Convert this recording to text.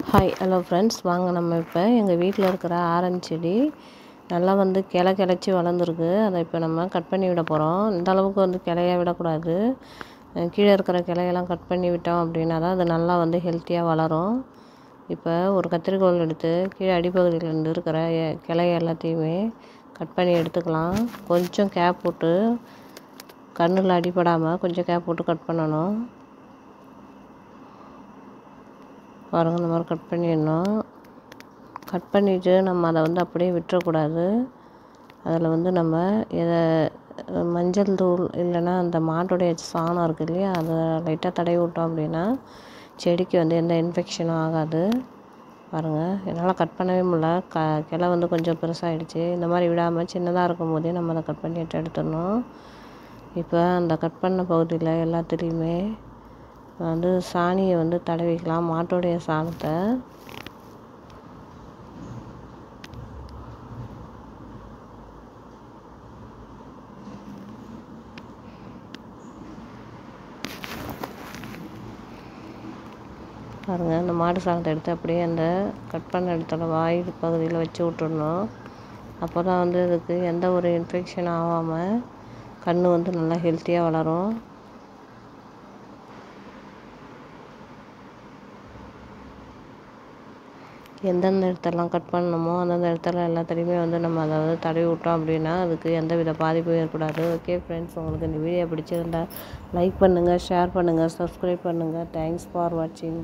Hi hello friends, வாங்க நம்ம இப்போ எங்கள் வீட்டில் இருக்கிற ஆரஞ்சு செடி நல்லா கிளச்சி வளர்ந்துருக்கு. அதை இப்போ நம்ம கட் பண்ணி விட போகிறோம். இந்த அளவுக்கு கிளைய விடக்கூடாது. கீழே இருக்கிற கிளையெல்லாம் கட் பண்ணி விட்டோம் அப்படின்னா தான் அது நல்லா ஹெல்த்தியாக வளரும். இப்போ ஒரு கத்திரிக்கோல் எடுத்து கீழே அடிப்பகுதியிலேருந்து இருக்கிற கிளைய எல்லாத்தையுமே கட் பண்ணி எடுத்துக்கலாம். கொஞ்சம் கேப் போட்டு கண்ணில் அடிபடாமல் கொஞ்சம் கேப் போட்டு கட் பண்ணணும். பாருங்கள், இந்த மாதிரி கட் பண்ணிடணும். கட் பண்ணிவிட்டு நம்ம அதை அப்படியே விட்டுறக்கூடாது. அதில் நம்ம இதை மஞ்சள் தூள் இல்லைன்னா அந்த மாட்டுடைய சாணம் இருக்குது இல்லையா, அதை லைட்டாக தடவி விட்டோம் அப்படின்னா செடிக்கு எந்த இன்ஃபெக்ஷனும் ஆகாது. பாருங்கள், என்னால் கட் பண்ணவே முடியல. கிளை கொஞ்சம் பெருசாகிடுச்சு. இந்த மாதிரி விடாமல் சின்னதாக இருக்கும் போதே நம்ம அதை கட் பண்ணி எடுத்துடணும். இப்போ அந்த கட் பண்ண பகுதியில் எல்லாத்துலேயுமே சாணியை தடவிக்கலாம், மாட்டோடைய சாணத்தை. பாருங்கள், அந்த மாட்டு சாணத்தை எடுத்து அப்படியே அந்த கட் பண்ண இடத்துல வாய் பகுதியில் வச்சு விட்டுடணும். அப்போ தான் இதுக்கு எந்த ஒரு இன்ஃபெக்ஷன் ஆகாமல் கன்று நல்லா ஹெல்த்தியாக வளரும். எந்தெந்த இடத்தெல்லாம் கட் பண்ணணுமோ அந்தந்த இடத்துல எல்லாத்துலேயுமே நம்ம தடவி விட்டோம் அப்படின்னா அதுக்கு எந்த வித பாதிப்பும் ஏற்படாது. ஓகே ஃப்ரெண்ட்ஸ், உங்களுக்கு இந்த வீடியோ பிடிச்சிருந்தா லைக் பண்ணுங்கள், ஷேர் பண்ணுங்கள், சப்ஸ்கிரைப் பண்ணுங்கள். தேங்க்ஸ் ஃபார் வாட்சிங்.